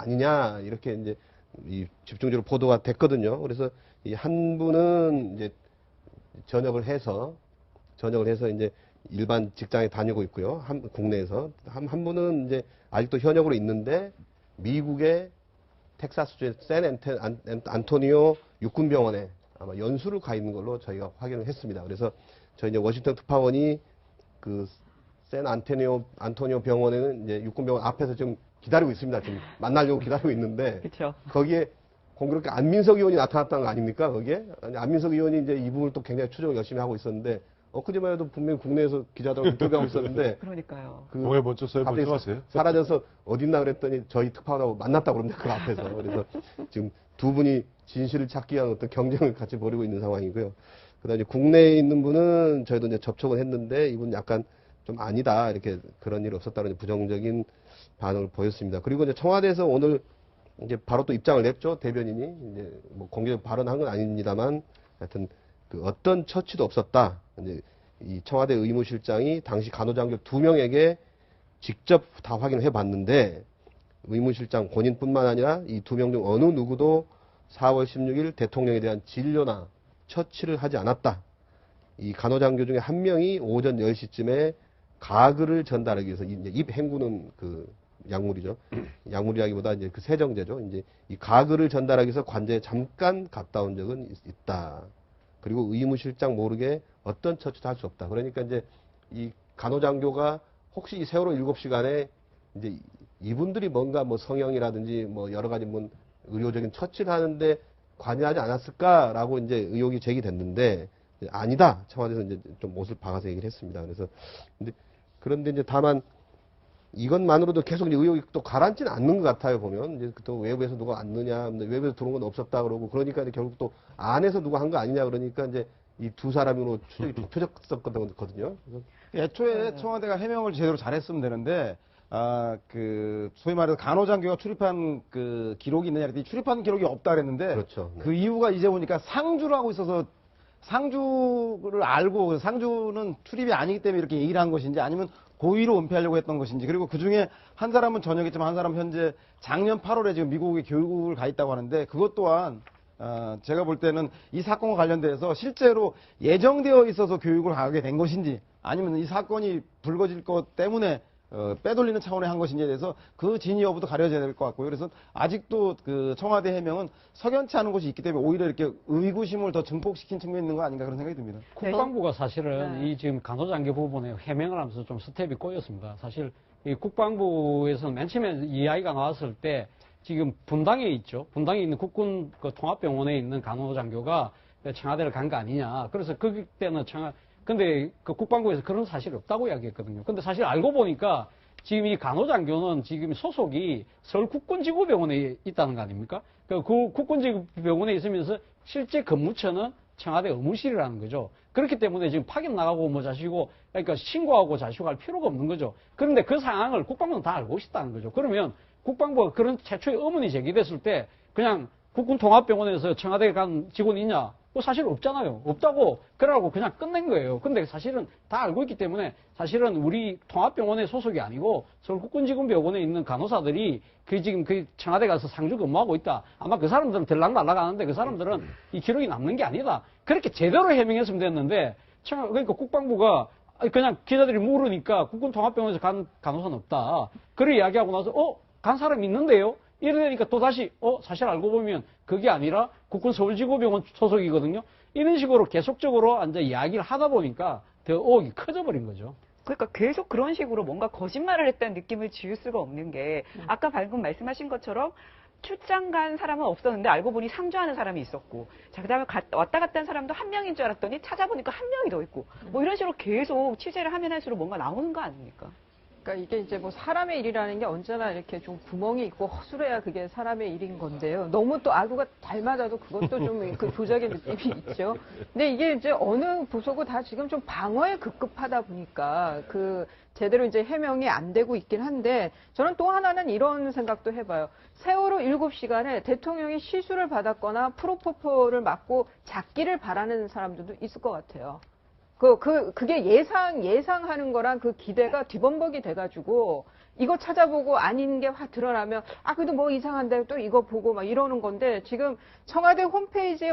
아니냐 이렇게 이제 집중적으로 보도가 됐거든요. 그래서 이 한 분은 이제 전역을 해서 이제 일반 직장에 다니고 있고요. 국내에서 한 분은 이제 아직도 현역으로 있는데 미국의 텍사스주의 샌 안토니오 육군병원에 아마 연수를 가 있는 걸로 저희가 확인을 했습니다. 그래서 저희 이제 워싱턴 특파원이 그 샌 안토니오 병원에는 이제 육군병원 앞에서 지금 기다리고 있습니다. 지금 만나려고 기다리고 있는데 그쵸. 거기에 공교롭게 안민석 의원이 나타났다는 거 아닙니까? 거기에 안민석 의원이 이제 이 부분을 또 굉장히 추적을 열심히 하고 있었는데 엊그제만 해도 분명히 국내에서 기자들하고 인터뷰하고 있었는데 그러니까요. 뭐에 먼저 써요? 먼저 하세요? 사라져서 어딨나 그랬더니 저희 특파원하고 만났다고 그럽니다. 그 앞에서. 그래서 지금 두 분이 진실을 찾기 위한 어떤 경쟁을 같이 벌이고 있는 상황이고요. 그다음에 국내에 있는 분은 저희도 이제 접촉을 했는데 이분 약간 좀 아니다 이렇게 그런 일이 없었다는 부정적인 반응을 보였습니다. 그리고 이제 청와대에서 오늘 이제 바로 또 입장을 냈죠. 대변인이 이제 뭐 공개적 발언한 건 아닙니다만 하여튼 그 어떤 처치도 없었다. 이제 이 청와대 의무실장이 당시 간호장교 2명에게 직접 다 확인을 해봤는데 의무실장 본인뿐만 아니라 이 2명 중 어느 누구도 4월 16일 대통령에 대한 진료나 처치를 하지 않았다. 이 간호장교 중에 한 명이 오전 10시쯤에 가글을 전달하기 위해서 이제 입 헹구는 그 약물이죠. 약물이라기보다 이제 그 세정제죠. 이제 이 가글을 전달하기 위해서 관저에 잠깐 갔다 온 적은 있다. 그리고 의무실장 모르게 어떤 처치도 할 수 없다. 그러니까 이제 이 간호장교가 혹시 이 세월호 7시간에 이제 이분들이 뭔가 뭐 성형이라든지 뭐 여러 가지 뭐 의료적인 처치를 하는데 관여하지 않았을까라고 이제 의혹이 제기됐는데 아니다. 청와대에서 이제 좀 못을 박아서 얘기를 했습니다. 그래서 그런데 이제 다만 이것만으로도 계속 이제 의혹이 또 가라앉지는 않는 것 같아요, 보면. 이제 또 외부에서 누가 왔느냐, 외부에서 들어온 건 없었다 그러고, 그러니까 이제 결국 또 안에서 누가 한 거 아니냐 그러니까 이제 이 두 사람으로 추적이 좀 펴졌었거든요. 애초에 청와대가 해명을 제대로 잘했으면 되는데, 소위 말해서 간호장교가 출입한 그 기록이 있느냐 그랬더니 출입한 기록이 없다 그랬는데, 그렇죠. 네. 그 이유가 이제 보니까 상주를 하고 있어서 상주를 알고 상주는 출입이 아니기 때문에 이렇게 얘기를 한 것인지 아니면 고의로 은폐하려고 했던 것인지 그리고 그중에 한 사람은 전역했지만 한 사람은 현재 작년 8월에 지금 미국에 교육을 가 있다고 하는데 그것 또한 제가 볼 때는 이 사건과 관련돼서 실제로 예정되어 있어서 교육을 가게 된 것인지 아니면 이 사건이 불거질 것 때문에 빼돌리는 차원의 한 것인지에 대해서 그 진위 여부도 가려져야 될 것 같고요. 그래서 아직도 그 청와대 해명은 석연치 않은 것이 있기 때문에 오히려 이렇게 의구심을 더 증폭시킨 측면이 있는 거 아닌가 그런 생각이 듭니다. 국방부가 사실은 이 지금 간호장교 부분에 해명을 하면서 좀 스텝이 꼬였습니다. 사실 이 국방부에서는 맨 처음에 이야기가 나왔을 때 지금 분당에 있죠. 분당에 있는 국군 그 통합병원에 있는 간호장교가 청와대를 간 거 아니냐. 그래서 그때는 근데 그 국방부에서 그런 사실이 없다고 이야기했거든요. 근데 사실 알고 보니까 지금 이 간호장교는 지금 소속이 서울 국군지구병원에 있다는 거 아닙니까? 그 국군지구병원에 있으면서 실제 근무처는 청와대 의무실이라는 거죠. 그렇기 때문에 지금 파견 나가고 뭐 자시고 그러니까 신고하고 자시고 할 필요가 없는 거죠. 그런데 그 상황을 국방부는 다 알고 있다는 거죠. 그러면 국방부가 그런 최초의 의문이 제기됐을 때 그냥 국군통합병원에서 청와대에 간 직원이 있냐? 뭐 사실 없잖아요. 없다고 그러라고 그냥 끝낸 거예요. 근데 사실은 다 알고 있기 때문에 사실은 우리 통합병원의 소속이 아니고 서울국군지구병원에 있는 간호사들이 지금 그 청와대 가서 상주 근무하고 있다. 아마 그 사람들은 들락날락 하는데 그 사람들은 이 기록이 남는 게 아니다. 그렇게 제대로 해명했으면 됐는데 그러니까 국방부가 그냥 기자들이 물으니까 국군통합병원에서 간 간호사는 없다. 그래 이야기하고 나서 간 사람 있는데요? 이러니까 또다시 사실 알고 보면 그게 아니라 국군 서울지구병원 소속이거든요. 이런 식으로 계속적으로 이제 이야기를 하다 보니까 더 의혹이 커져버린 거죠. 그러니까 계속 그런 식으로 뭔가 거짓말을 했다는 느낌을 지울 수가 없는 게 아까 방금 말씀하신 것처럼 출장 간 사람은 없었는데 알고 보니 상주하는 사람이 있었고 자 그다음에 왔다 갔다 한 사람도 한 명인 줄 알았더니 찾아보니까 한 명이 더 있고 뭐 이런 식으로 계속 취재를 하면 할수록 뭔가 나오는 거 아닙니까? 그러니까 이게 이제 뭐 사람의 일이라는 게 언제나 이렇게 좀 구멍이 있고 허술해야 그게 사람의 일인 건데요. 너무 또 아구가 잘 맞아도 그것도 좀 그 조작의 느낌이 있죠. 근데 이게 이제 어느 부서고 다 지금 좀 방어에 급급하다 보니까 그 제대로 이제 해명이 안 되고 있긴 한데 저는 또 하나는 이런 생각도 해봐요. 세월호 7시간에 대통령이 시술을 받았거나 프로포폴을 맞고 잡기를 바라는 사람들도 있을 것 같아요. 그게 예상하는 거랑 그 기대가 뒤범벅이 돼가지고 이거 찾아보고 아닌 게 확 드러나면 그래도 뭐 이상한데 또 이거 보고 막 이러는 건데 지금 청와대 홈페이지에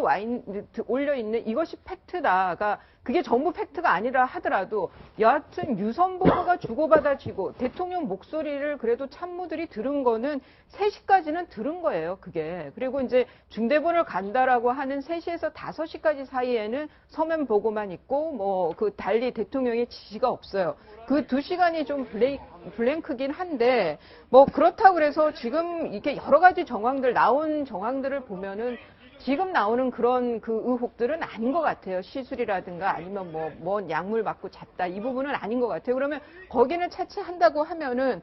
올려 있는 이것이 팩트다가 그게 전부 팩트가 아니라 하더라도 여하튼 유선 보고가 주고받아지고 대통령 목소리를 그래도 참모들이 들은 거는 3시까지는 들은 거예요, 그게. 그리고 이제 중대본을 간다라고 하는 3시에서 5시까지 사이에는 서면 보고만 있고 뭐 그 달리 대통령의 지시가 없어요. 그 2시간이 좀 블랭크긴 한데 뭐 그렇다고 그래서 지금 이렇게 여러 가지 나온 정황들을 보면은 지금 나오는 그런 그 의혹들은 아닌 것 같아요. 시술이라든가 아니면 뭐 약물 맞고 잤다 이 부분은 아닌 것 같아요. 그러면 거기는 차치한다고 하면은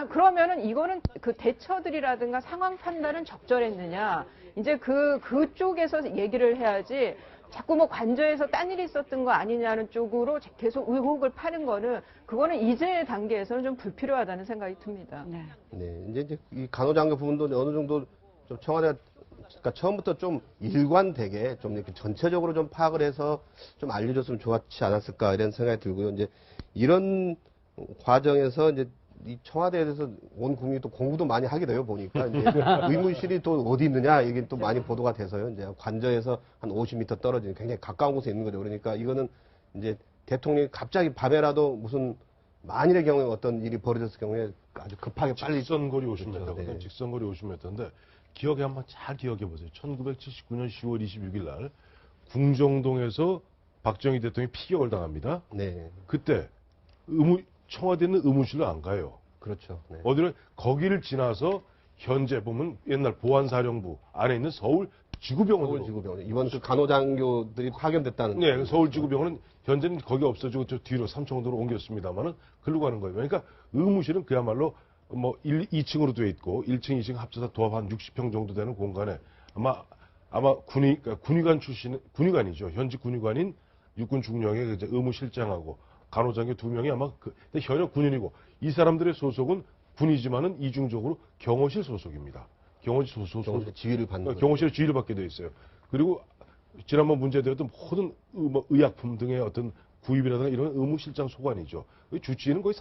그러면은 이거는 그 대처들이라든가 상황 판단은 적절했느냐 이제 그쪽에서 얘기를 해야지. 자꾸 뭐 관저에서 딴 일이 있었던 거 아니냐는 쪽으로 계속 의혹을 파는 거는 그거는 이제 단계에서는 좀 불필요하다는 생각이 듭니다. 네. 네, 이제 이 간호장교 부분도 어느 정도 좀 청와대가 그러니까 처음부터 좀 일관되게 좀 이렇게 전체적으로 좀 파악을 해서 좀 알려줬으면 좋았지 않았을까 이런 생각이 들고요. 이제 이런 과정에서 이제 이 청와대에 대해서 온 국민이 또 공부도 많이 하게 돼요, 보니까. 이제 의무실이 또 어디 있느냐, 이게 또 많이 보도가 돼서요. 이제 관저에서 한 50m 떨어진 굉장히 가까운 곳에 있는 거죠. 그러니까 이거는 이제 대통령이 갑자기 밤에라도 무슨 만일의 경우에 어떤 일이 벌어졌을 경우에 아주 급하게 빨리. 직선거리 50m거든요. 네. 직선거리 50m인데 기억에 한번 잘 기억해 보세요. 1979년 10월 26일 날 궁정동에서 박정희 대통령이 피격을 당합니다. 네. 그때 청와대는 의무실로 안 가요. 그렇죠. 네. 어디를 거기를 지나서 현재 보면 옛날 보안사령부 안에 있는 서울 지구병원으로. 서울지구병원. 이번 그 간호장교들이 파견됐다는. 네, 서울지구병원은 현재는 거기 없어지고 저 뒤로 삼청도로 옮겼습니다만은 글로 가는 거예요. 그러니까 의무실은 그야말로 뭐 2층으로 되어 있고 1층, 2층 합쳐서 도합 한 60평 정도 되는 공간에 아마 군의관 군의관이죠. 현직 군의관인 육군 중령의 이제 의무실장하고 간호장교 2명이 아마 현역 군인이고 이 사람들의 소속은 군이지만은 이중적으로 경호실 소속입니다. 경호실 지휘를 받는 거죠. 경호실에 지휘를 받게 돼 있어요. 그리고 지난번 문제되었던 모든 의약품 등의 어떤 구입이라든가 이런 의무실장 소관이죠. 주치의는 거의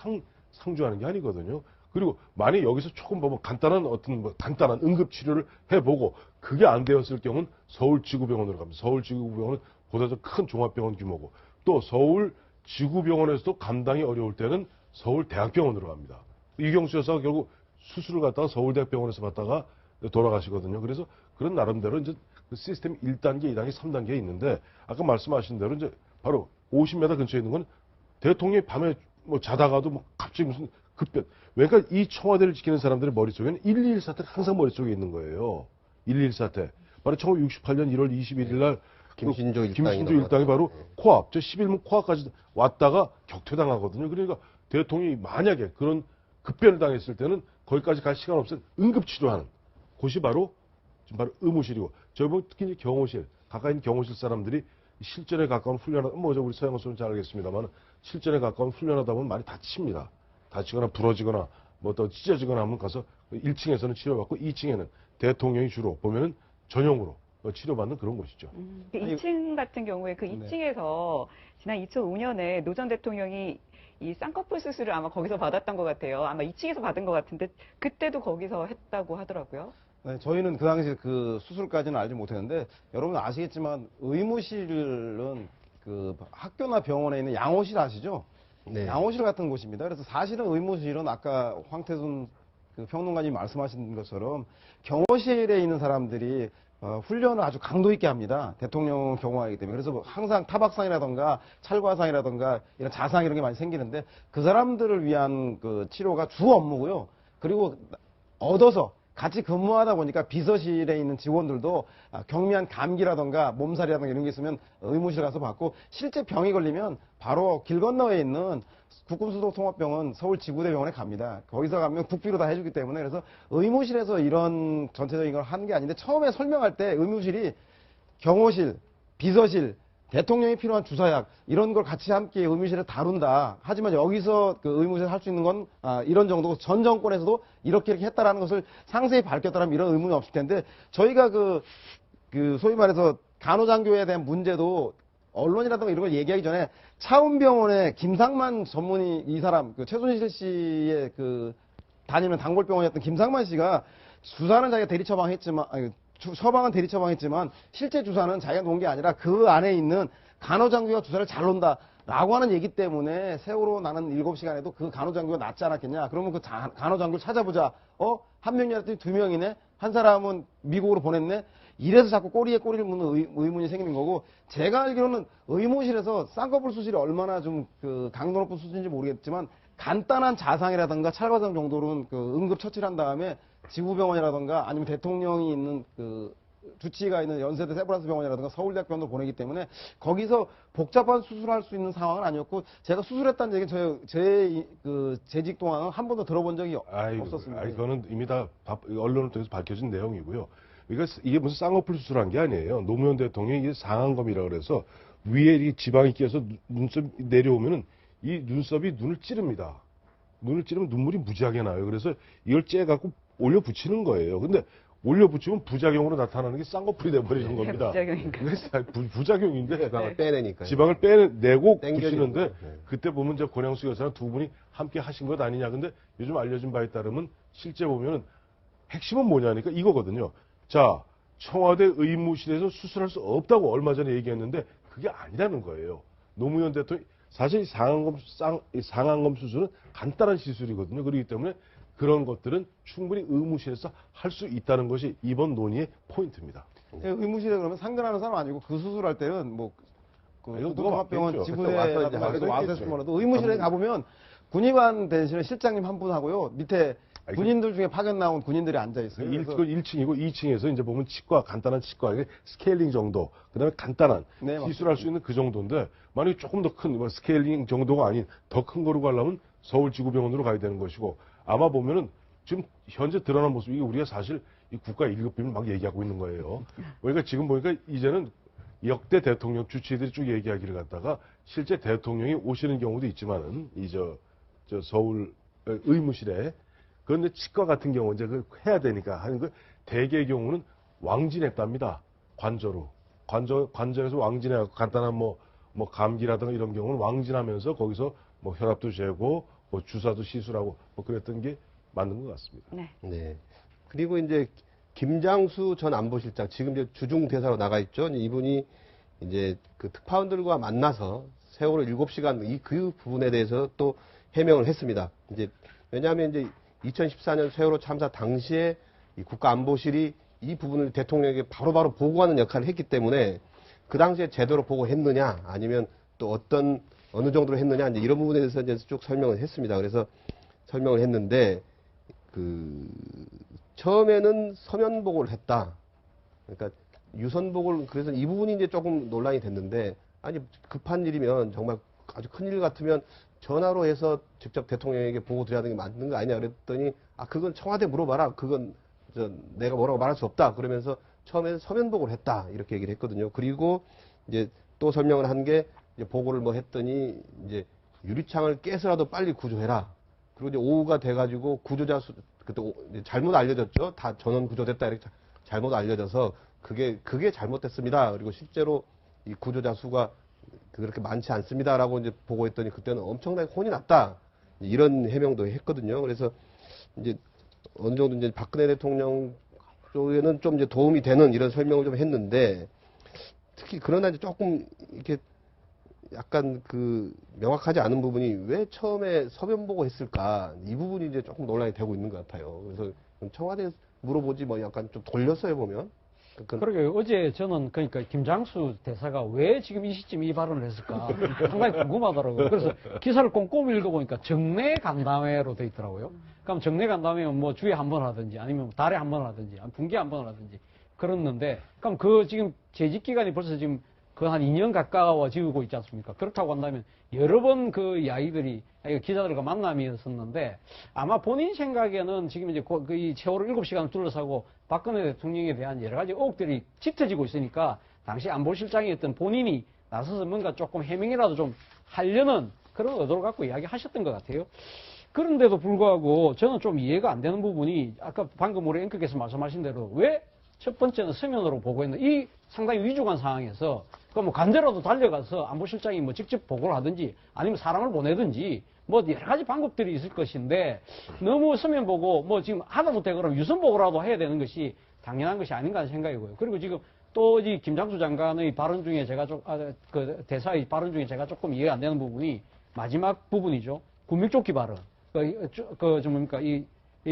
상주하는 게 아니거든요. 그리고 만약 여기서 조금 간단한 응급 치료를 해보고 그게 안 되었을 경우는 서울지구병원으로 갑니다. 서울지구병원은 보다 더 큰 종합병원 규모고 또 서울지구병원에서도 감당이 어려울 때는 서울대학병원으로 갑니다. 이경수 여사가 결국 수술을 갖다가 서울대학병원에서 받다가 돌아가시거든요. 그래서 그런 나름대로 이제 그 시스템 1단계, 2단계, 3단계에 있는데 아까 말씀하신 대로 이제 바로 50m 근처에 있는 건 대통령이 밤에 뭐 자다가도 갑자기 무슨 급변. 그러니까 이 청와대를 지키는 사람들의 머릿속에는 1.21 사태가 항상 머릿속에 있는 거예요. 1.21 사태. 바로 1968년 1월 21일 날 김신조 일당이 바로 코앞, 11문 코앞까지 왔다가 격퇴당하거든요. 그러니까 대통령이 만약에 그런 급변을 당했을 때는 거기까지 갈 시간 없어 응급치료하는 곳이 바로 지금 바로 의무실이고 저희 보면 특히 이제 경호실, 가까이 있는 경호실 사람들이 실전에 가까운 훈련하다, 우리 서영호 선수는 잘 알겠습니다만 실전에 가까운 훈련하다 보면 많이 다칩니다. 다치거나 부러지거나 뭐 또 찢어지거나 하면 가서 1층에서는 치료받고 2층에는 대통령이 주로 보면은 전용으로 치료받는 그런 곳이죠. 2층 같은 경우에 그 2층에서 지난 2005년에 노 전 대통령이 이 쌍꺼풀 수술을 아마 거기서 받았던 것 같아요. 아마 2층에서 받은 것 같은데 그때도 거기서 했다고 하더라고요. 네, 저희는 그 당시 그 수술까지는 알지 못했는데 여러분 아시겠지만 의무실은 그 학교나 병원에 있는 양호실 아시죠? 네. 양호실 같은 곳입니다. 그래서 사실은 의무실은 아까 황태순 그 평론가님 말씀하신 것처럼 경호실에 있는 사람들이 훈련을 아주 강도 있게 합니다. 대통령 경호하기 때문에. 그래서 뭐 항상 타박상이라던가 찰과상이라던가 이런 자상 이런 게 많이 생기는데 그 사람들을 위한 그 치료가 주 업무고요. 그리고 얻어서 같이 근무하다 보니까 비서실에 있는 직원들도 경미한 감기라던가 몸살이라던가 이런 게 있으면 의무실 가서 받고 실제 병이 걸리면 바로 길 건너에 있는 국군수도통합병원 서울지구대병원에 갑니다. 거기서 가면 국비로 다 해주기 때문에 그래서 의무실에서 이런 전체적인 걸 하는 게 아닌데 처음에 설명할 때 의무실이 경호실, 비서실, 대통령이 필요한 주사약 이런 걸 같이 함께 의무실에 다룬다. 하지만 여기서 그 의무실에 할 수 있는 건 이런 정도고 전 정권에서도 이렇게 했다라는 것을 상세히 밝혔다라면 이런 의문이 없을 텐데 저희가 그 소위 말해서 간호장교에 대한 문제도 언론이라든가 이런 걸 얘기하기 전에 차은병원의 김상만 전문의 이 사람 그 최순실 씨의 그 다니는 단골병원이었던 김상만 씨가 주사는 자기가 대리 처방했지만, 처방은 대리 처방했지만 실제 주사는 자기가 놓은 게 아니라 그 안에 있는 간호장교가 주사를 잘 놓는다. 라고 하는 얘기 때문에 세월호 나는 7시간에도 그 간호장교가 낫지 않았겠냐. 그러면 그 간호장교를 찾아보자. 한 명이었더니 2명이네. 한 사람은 미국으로 보냈네. 이래서 자꾸 꼬리에 꼬리를 묻는 의문이 생기는 거고, 제가 알기로는 의무실에서 쌍꺼풀 수술이 얼마나 좀 그 강도 높은 수준인지 모르겠지만 간단한 자상이라든가 찰과상 정도로는 그 응급 처치를 한 다음에 지구병원이라든가 아니면 대통령이 있는 그 주치의가 있는 연세대 세브란스 병원이라든가 서울대학병원으로 보내기 때문에 거기서 복잡한 수술할 수 있는 상황은 아니었고, 제가 수술했다는 얘기는 제 재직 동안은 한 번도 들어본 적이 없었습니다. 그거는 이미 다 언론을 통해서 밝혀진 내용이고요. 그러니까 이게 무슨 쌍꺼풀 수술한 게 아니에요. 노무현 대통령이 이게 상안검이라고 그래서 위에 이 지방이 끼어서 눈썹이 내려오면은 이 눈썹이 눈을 찌릅니다. 눈을 찌르면 눈물이 무지하게 나요. 그래서 이걸 째갖고 올려 붙이는 거예요. 근데 올려 붙이면 부작용으로 나타나는 게 쌍꺼풀이 돼버리는 겁니다. 부작용인가요? 부작용인데 지방을 빼내니까. 지방을 빼내고 땡겨지는 붙이는데 거죠. 네. 그때 보면 이제 권영수 여사랑 두 분이 함께 하신 것 아니냐. 근데 요즘 알려진 바에 따르면 실제 보면은 핵심은 뭐냐니까 이거거든요. 자, 청와대 의무실에서 수술할 수 없다고 얼마 전에 얘기했는데 그게 아니라는 거예요. 노무현 대통령 사실 상안검 수술은 간단한 시술이거든요. 그렇기 때문에 그런 것들은 충분히 의무실에서 할 수 있다는 것이 이번 논의의 포인트입니다. 의무실에 그러면 상근하는 사람 아니고 그 수술할 때는 뭐 이거 누가 동학병원 왔겠죠. 지부대라든가 왔겠죠. 와서 몰라도 의무실에 가보면 군의관 대신에 실장님 한 분 하고요. 밑에 군인들 중에 파견 나온 군인들이 앉아 있어요. 1층이고 2층에서 이제 보면 치과, 간단한 치과, 스케일링 정도, 그 다음에 간단한 네, 시술할 수 있는 그 정도인데, 만약에 조금 더 큰, 스케일링 정도가 아닌 더 큰 거로 가려면 서울지구병원으로 가야 되는 것이고, 아마 보면은 지금 현재 드러난 모습, 이게 우리가 사실 이 국가 1급 비밀 막 얘기하고 있는 거예요. 그러니까 지금 보니까 이제는 역대 대통령 주치의들이 쭉 얘기하기를 갖다가 실제 대통령이 오시는 경우도 있지만은, 서울 의무실에 그런데 치과 같은 경우 이제 그 해야 되니까 하는 그 대개의 경우는 왕진했답니다. 관저로. 관저에서 왕진해갖고 간단한 뭐 감기라든가 이런 경우는 왕진하면서 거기서 뭐 혈압도 재고 뭐 주사도 시술하고 뭐 그랬던 게 맞는 것 같습니다. 네. 네. 그리고 이제 김장수 전 안보실장 지금 이제 주중 대사로 나가 있죠. 이분이 이제 그 특파원들과 만나서 세월호 7시간 그 부분에 대해서 또 해명을 했습니다. 이제 왜냐하면 이제 2014년 세월호 참사 당시에 이 국가안보실이 이 부분을 대통령에게 바로바로 보고하는 역할을 했기 때문에 그 당시에 제대로 보고했느냐 아니면 또 어느 정도로 했느냐 이제 이런 부분에 대해서 이제 쭉 설명을 했습니다. 그래서 설명을 했는데 처음에는 서면 보고를 했다. 그러니까 유선 보고를 그래서 이 부분이 이제 조금 논란이 됐는데 아니 급한 일이면 정말 아주 큰 일 같으면 전화로 해서 직접 대통령에게 보고 드려야 되는 게 맞는 거 아니냐 그랬더니 그건 청와대 물어봐라. 그건 내가 뭐라고 말할 수 없다. 그러면서 처음에는 서면 보고를 했다. 이렇게 얘기를 했거든요. 그리고 이제 또 설명을 한 게 보고를 뭐 했더니 이제 유리창을 깨서라도 빨리 구조해라. 그리고 이제 오후가 돼가지고 구조자 그때 잘못 알려졌죠. 다 전원 구조됐다 이렇게 잘못 알려져서 그게 잘못됐습니다. 그리고 실제로 이 구조자 수가 그렇게 많지 않습니다라고 이제 보고했더니 그때는 엄청나게 혼이 났다. 이런 해명도 했거든요. 그래서 이제 어느 정도 이제 박근혜 대통령 쪽에는 좀 이제 도움이 되는 이런 설명을 좀 했는데 특히 그러나 이제 조금 이렇게 약간 명확하지 않은 부분이 왜 처음에 서면 보고 했을까 이 부분이 이제 조금 논란이 되고 있는 것 같아요. 그래서 청와대에 물어보지 뭐 약간 좀 돌렸어요 보면. 그러게 어제 저는 그러니까 김장수 대사가 왜 지금 이 시점 이 발언을 했을까 상당히 궁금하더라고요. 그래서 기사를 꼼꼼히 읽어보니까 정례 간담회로 돼 있더라고요. 그럼 정례 간담회는 뭐 주에 한 번 하든지 아니면 달에 한 번 하든지 분기에 한 번 하든지 그랬는데 그럼 지금 재직 기간이 벌써 지금 한 2년 가까워지고 있지 않습니까? 그렇다고 한다면 여러 번 이 아이들이 기자들과 만남이었었는데 아마 본인 생각에는 지금 이제 이 세월호 7시간을 둘러싸고 박근혜 대통령에 대한 여러 가지 의혹들이 짙어지고 있으니까 당시 안보실장이었던 본인이 나서서 뭔가 조금 해명이라도 좀 하려는 그런 의도를 갖고 이야기하셨던 것 같아요. 그런데도 불구하고 저는 좀 이해가 안 되는 부분이 아까 방금 우리 앵커께서 말씀하신 대로 왜 첫 번째는 서면으로 보고했는 이 상당히 위중한 상황에서 뭐 간제라도 달려가서 안보실장이 뭐 직접 보고를 하든지 아니면 사람을 보내든지 뭐 여러 가지 방법들이 있을 것인데 너무 서면 보고 뭐 지금 하다못해 그럼 유선 보고라도 해야 되는 것이 당연한 것이 아닌가 하는 생각이고요. 그리고 지금 또 이 김장수 장관의 발언 중에 그 대사의 발언 중에 제가 조금 이해가 안 되는 부분이 마지막 부분이죠. 군민쫓기 발언. 뭡니까 이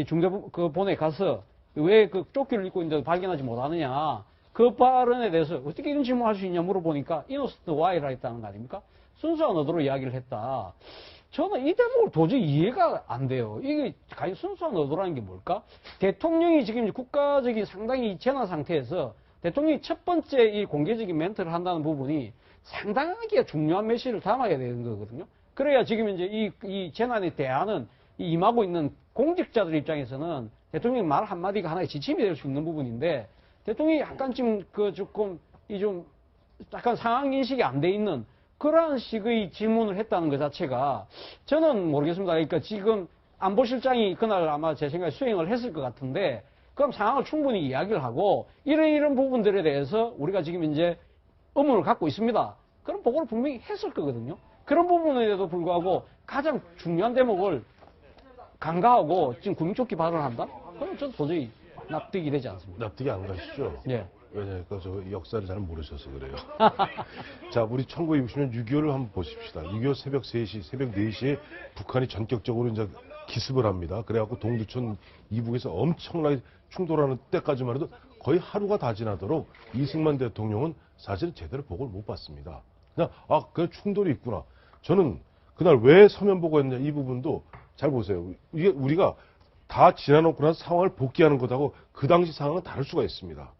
중대본 그 본에 가서 왜 그 조끼를 입고 있는데 발견하지 못하느냐. 그 발언에 대해서 어떻게 이런 질문을 할 수 있냐 물어보니까 innocent why라 했다는 거 아닙니까? 순수한 의도로 이야기를 했다. 저는 이 대목을 도저히 이해가 안 돼요. 이게 과연 순수한 의도라는 게 뭘까? 대통령이 지금 국가적인 상당히 재난 상태에서 대통령이 첫 번째 이 공개적인 멘트를 한다는 부분이 상당하게 중요한 메시지를 담아야 되는 거거든요. 그래야 지금 이제 이 재난에 대하는 임하고 있는 공직자들 입장에서는 대통령 말 한마디가 하나의 지침이 될 수 있는 부분인데 대통령이 약간 지금 약간 상황 인식이 안 돼 있는 그러한 식의 질문을 했다는 것 자체가 저는 모르겠습니다. 그러니까 지금 안보실장이 그날 아마 제 생각에 수행을 했을 것 같은데 그럼 상황을 충분히 이야기를 하고 이런 부분들에 대해서 우리가 지금 이제 의문을 갖고 있습니다. 그런 보고를 분명히 했을 거거든요. 그런 부분에도 불구하고 가장 중요한 대목을 간과하고 지금 국민쫓기 발언을 한다? 그럼 저는 도저히 납득이 되지 않습니다. 납득이 안 가시죠? 예. 왜냐니까 저 역사를 잘 모르셔서 그래요. 자, 우리 1960년 6.25를 한번 보십시다. 6.25 새벽 3시, 새벽 4시에 북한이 전격적으로 이제 기습을 합니다. 그래갖고 동두천 이북에서 엄청나게 충돌하는 때까지만 해도 거의 하루가 다 지나도록 이승만 대통령은 사실 제대로 보고를 못 받습니다. 그냥 충돌이 있구나. 저는 그날 왜 서면 보고했냐 이 부분도 잘 보세요. 이게 우리가 다 지나놓고 나서 상황을 복귀하는 것하고 그 당시 상황은 다를 수가 있습니다.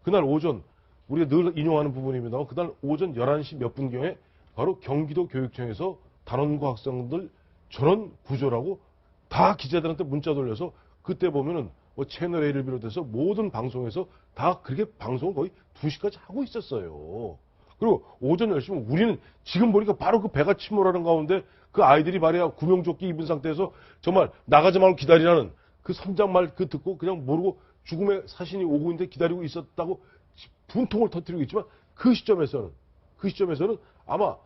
그날 오전, 우리가 늘 인용하는 부분입니다만 그날 오전 11시 몇 분경에 바로 경기도 교육청에서 단원고 학생들 전원 구조라고 다 기자들한테 문자 돌려서 그때 보면은 뭐 채널 A를 비롯해서 모든 방송에서 다 그렇게 방송을 거의 2시까지 하고 있었어요. 그리고 오전 10시면 우리는 지금 보니까 바로 그 배가 침몰하는 가운데 그 아이들이 말이야 구명조끼 입은 상태에서 정말 나가지 말고 기다리라는 그 선장말 그 듣고 그냥 모르고 죽음의 사신이 오고 있는데 기다리고 있었다고 분통을 터뜨리고 있지만 그 시점에서는 아마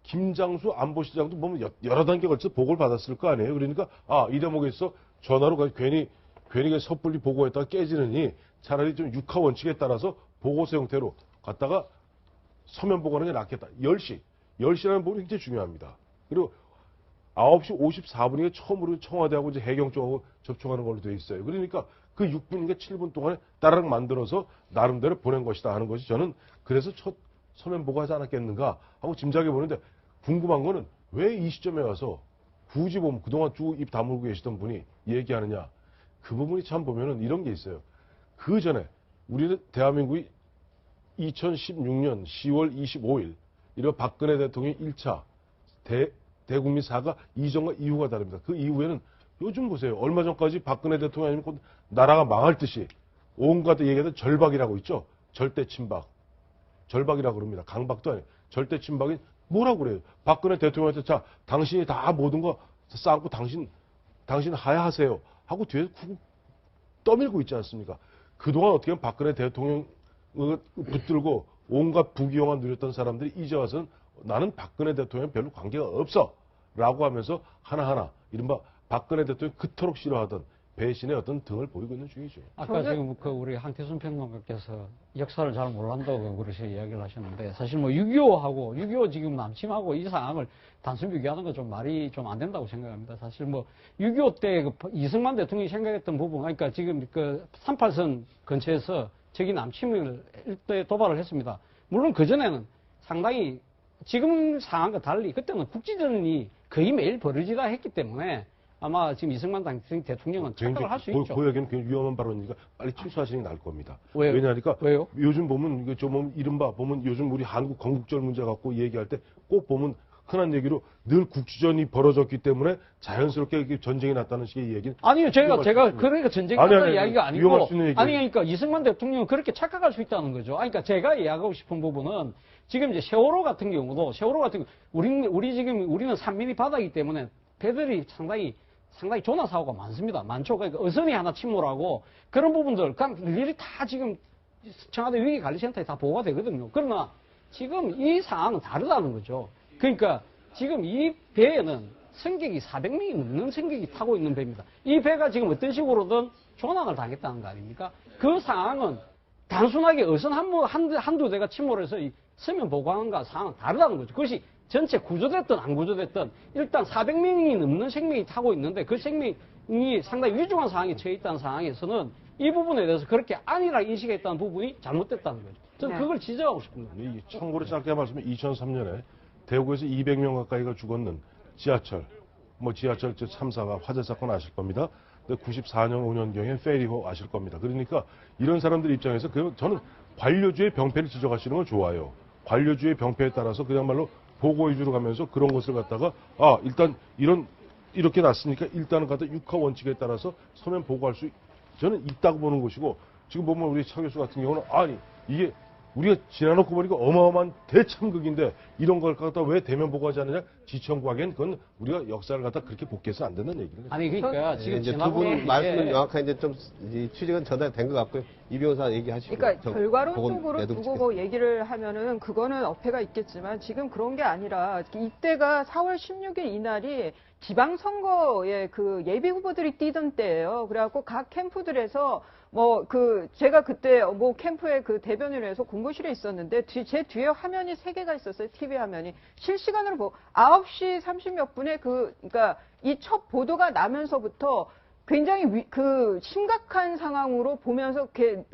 김장수 안보실장도 보면 여러 단계 걸쳐서 보고를 받았을 거 아니에요. 그러니까 이 대목에서 전화로 괜히 섣불리 보고했다가 깨지느니 차라리 좀 육하 원칙에 따라서 보고서 형태로 갖다가 서면 보고하는 게 낫겠다. 10시라는 부분이 굉장히 중요합니다. 그리고 9시 54분이게 처음으로 청와대하고 이제 해경 쪽하고 접촉하는 걸로 되어 있어요. 그러니까 그 6분인가 7분 동안에 따라락 만들어서 나름대로 보낸 것이다 하는 것이 저는 그래서 첫 서면 보고하지 않았겠는가 하고 짐작해 보는데 궁금한 거는 왜 이 시점에 와서 굳이 보면 그동안 쭉 입 다물고 계시던 분이 얘기하느냐. 그 부분이 참 보면은 이런 게 있어요. 그 전에 우리는 대한민국이 2016년 10월 25일 이런 박근혜 대통령 1차 대국민 사과 이전과 이후가 다릅니다. 그 이후에는 요즘 보세요. 얼마 전까지 박근혜 대통령 아니면 곧 나라가 망할 듯이 온갖 얘기하던 절박이라고 있죠. 절대 침박. 절박이라고 그럽니다. 강박도 아니에요. 절대 침박이 뭐라고 그래요. 박근혜 대통령한테 자 당신이 다 모든 거 쌓고 당신 하야하세요. 하고 뒤에서 쿡 떠밀고 있지 않습니까? 그동안 어떻게 보면 박근혜 대통령 붙들고 온갖 부귀영화 누렸던 사람들이 이제 와서는 나는 박근혜 대통령 별로 관계가 없어 라고 하면서 하나하나 이른바 박근혜 대통령이 그토록 싫어하던 배신의 어떤 등을 보이고 있는 중이죠. 아까 지금 우리 한태순 평론가께서 역사를 잘 몰란다고 그러셔 이야기를 하셨는데 사실 뭐 6.25 지금 남침하고 이 상황을 단순 비교하는 건 좀 말이 좀 안 된다고 생각합니다. 사실 뭐 6.25 때 그 이승만 대통령이 생각했던 부분, 그러니까 지금 그 38선 근처에서 적이 남침을 일대 도발을 했습니다. 물론 그전에는 상당히 지금 상황과 달리 그때는 국지전이 거의 매일 벌어지다 했기 때문에 아마 지금 이승만 대통령은 착각을 할 수 있죠. 그 얘기는 굉장히 위험한 발언이니까 빨리 취소하시는 게 나을 겁니다. 왜요? 왜냐하니까 왜요? 요즘 보면 이거 좀 이른바 보면 요즘 우리 한국 건국절 문제 갖고 얘기할 때 꼭 보면 흔한 얘기로 늘 국지전이 벌어졌기 때문에 자연스럽게 이렇게 전쟁이 났다는 식의 얘기는 아니요, 제가 그러니까 전쟁이 났다는 이야기가 아니고 위험할 수 있는 얘기예요. 아니 그러니까 이승만 대통령은 그렇게 착각할 수 있다는 거죠. 그러니까 제가 이야기하고 싶은 부분은 지금 이제 세월호 같은 경우 우리는 산민이 바다이기 때문에 배들이 상당히 조나 사고가 많습니다. 많죠. 그러니까 어선이 하나 침몰하고 그런 부분들 그냥 일일이 다 지금 청와대 위기관리센터에 다 보고가 되거든요. 그러나 지금 이 상황은 다르다는 거죠. 그러니까 지금 이 배에는 승객이 400명이 넘는 승객이 타고 있는 배입니다. 이 배가 지금 어떤 식으로든 조난을 당했다는 거 아닙니까? 그 상황은 단순하게 어선 한두 대가 침몰해서 이 서면 보고하는가 상황은 다르다는 거죠. 그것이 전체 구조됐든 안 구조됐든 일단 400명이 넘는 생명이 타고 있는데 그 생명이 상당히 위중한 상황에 처해 있다는 상황에서는 이 부분에 대해서 그렇게 안일하게 인식했다는 부분이 잘못됐다는 거죠. 저는 네. 그걸 지적하고 싶습니다. 참고로 짧게 말씀해 2003년에 대구에서 200명 가까이가 죽었는 지하철 참사가 화재 사건 아실 겁니다. 94년 5년경에 페리호 아실 겁니다. 그러니까 이런 사람들 입장에서 저는 관료주의 병폐를 지적하시는 건 좋아요. 관료주의 병폐에 따라서 그야말로 보고 위주로 가면서 그런 것을 갖다가 일단 이렇게 났으니까 일단은 갖다 육하 원칙에 따라서 서면 보고할 수 저는 있다고 보는 것이고 지금 보면 우리 차 교수 같은 경우는 이게 우리가 지나놓고 보니까 어마어마한 대참극인데 이런 걸 갖다 왜 대면 보고하지 않느냐 지청구하기엔 그건 우리가 역사를 갖다 그렇게 복귀해서 안 된다는 얘기를 아니 그러니까 지금 이제 두 지난번에 분 말씀은 명확하게 이제 좀 취지가 전달된 것 같고요. 이 변호사 얘기하시고. 그러니까 결과론적으로 보건 두고 내동 뭐 얘기를 하면은 그거는 어폐가 있겠지만 지금 그런 게 아니라 이때가 4월 16일 이날이 지방선거에 그 예비 후보들이 뛰던 때예요. 그래갖고 각 캠프들에서 제가 그때 캠프에 그 대변인을 해서 공보실에 있었는데 제 뒤에 화면이 3개가 있었어요. TV 화면이. 실시간으로 9시 30몇 분에 그러니까 이 첫 보도가 나면서부터 굉장히 심각한 상황으로 보면서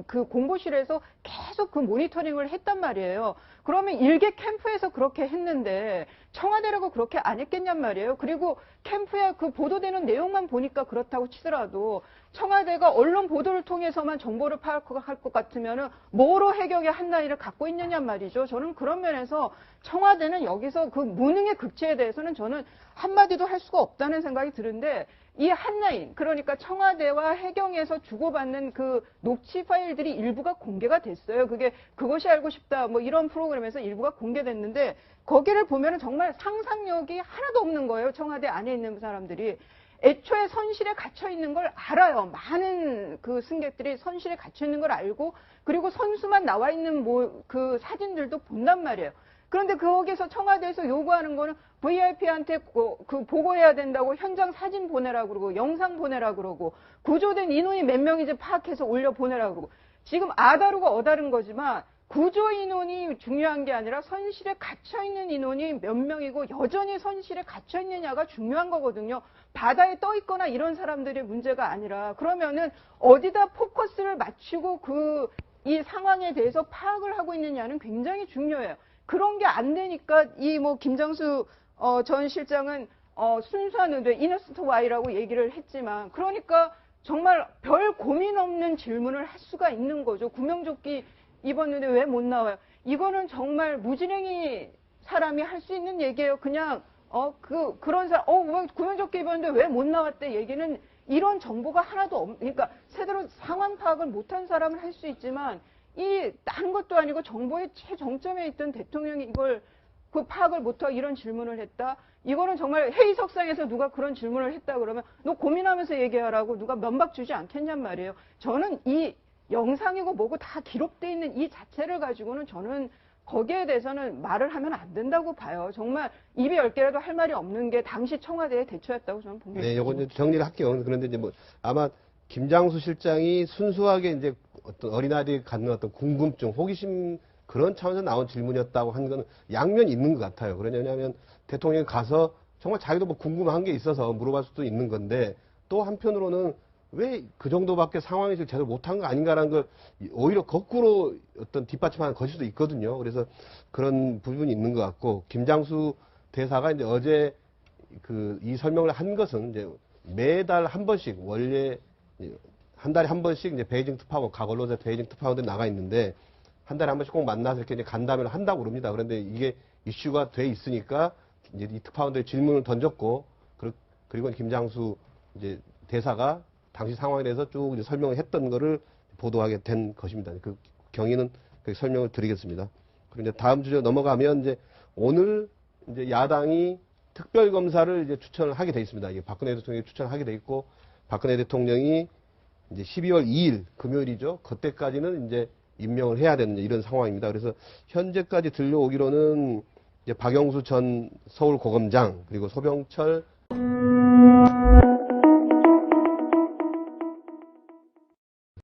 그 공보실에서 계속 그 모니터링을 했단 말이에요. 그러면 일개 캠프에서 그렇게 했는데 청와대라고 그렇게 안 했겠냔 말이에요. 그리고 캠프에 그 보도되는 내용만 보니까 그렇다고 치더라도 청와대가 언론 보도를 통해서만 정보를 파악할 것 같으면은 뭐로 해경의 한나이를 갖고 있느냔 말이죠. 저는 그런 면에서 청와대는 여기서 그 무능의 극치에 대해서는 저는 한마디도 할 수가 없다는 생각이 드는데 이 한라인, 그러니까 청와대와 해경에서 주고받는 그 녹취 파일들이 일부가 공개가 됐어요. 그것이 알고 싶다, 이런 프로그램에서 일부가 공개됐는데, 거기를 보면은 정말 상상력이 하나도 없는 거예요. 청와대 안에 있는 사람들이. 애초에 선실에 갇혀 있는 걸 알아요. 많은 그 승객들이 선실에 갇혀 있는 걸 알고, 그리고 선수만 나와 있는 그 사진들도 본단 말이에요. 그런데 거기서 청와대에서 요구하는 거는 VIP한테 그 보고해야 된다고 현장 사진 보내라고 그러고 영상 보내라고 그러고 구조된 인원이 몇 명인지 파악해서 올려 보내라고 그러고 지금 아다르고 어다른 거지만 구조 인원이 중요한 게 아니라 선실에 갇혀 있는 인원이 몇 명이고 여전히 선실에 갇혀 있느냐가 중요한 거거든요. 바다에 떠 있거나 이런 사람들의 문제가 아니라 그러면은 어디다 포커스를 맞추고 이 상황에 대해서 파악을 하고 있느냐는 굉장히 중요해요. 그런 게 안 되니까 김장수 전 실장은 순수한 의도 이너스트 와이라고 얘기를 했지만 그러니까 정말 별 고민 없는 질문을 할 수가 있는 거죠. 구명조끼 입었는데 왜 못 나와요? 이거는 정말 무지랭이 사람이 할 수 있는 얘기예요. 그냥 그런 사람 구명조끼 입었는데 왜 못 나왔대 얘기는 이런 정보가 하나도 그러니까 제대로 상황 파악을 못한 사람은 할 수 있지만 다른 것도 아니고 정보의 최정점에 있던 대통령이 이걸 파악을 못하고 이런 질문을 했다. 이거는 정말 회의석상에서 누가 그런 질문을 했다 그러면 너 고민하면서 얘기하라고 누가 면박 주지 않겠냔 말이에요. 저는 이 영상이고 뭐고 다 기록돼 있는 이 자체를 가지고는 저는 거기에 대해서는 말을 하면 안 된다고 봐요. 정말 입이 10개라도 할 말이 없는 게 당시 청와대의 대처였다고 저는 봅니다. 네, 요건 정리를 할게요. 그런데 이제 아마 김장수 실장이 순수하게 이제 어떤 어린아이들이 갖는 어떤 궁금증, 호기심 그런 차원에서 나온 질문이었다고 하는 건 양면이 있는 것 같아요. 그러냐면 대통령이 가서 정말 자기도 궁금한 게 있어서 물어볼 수도 있는 건데 또 한편으로는 왜 그 정도밖에 상황이 제대로 못한 거 아닌가라는 걸 오히려 거꾸로 어떤 뒷받침하는 것일 수도 있거든요. 그래서 그런 부분이 있는 것 같고 김장수 대사가 이제 어제 이 설명을 한 것은 이제 매달 한 번씩 원래 한 달에 한 번씩 이제 베이징 특파원, 각 언론사 베이징 특파원들이 나가 있는데 한 달에 한 번씩 꼭 만나서 이렇게 이제 간담회를 한다고 그럽니다. 그런데 이게 이슈가 돼 있으니까 이제 이 특파원들이 질문을 던졌고 그리고 김장수 이제 대사가 당시 상황에 대해서 쭉 이제 설명을 했던 거를 보도하게 된 것입니다. 그 경위는 설명을 드리겠습니다. 그리고 이제 다음 주제 넘어가면 이제 오늘 이제 야당이 특별검사를 이제 추천을 하게 돼 있습니다. 이게 박근혜 대통령이 추천을 하게 돼 있고 박근혜 대통령이 이제 12월 2일 금요일이죠. 그때까지는 이제 임명을 해야 되는 이런 상황입니다. 그래서 현재까지 들려오기로는 이제 박영수 전 서울고검장 그리고 소병철 네.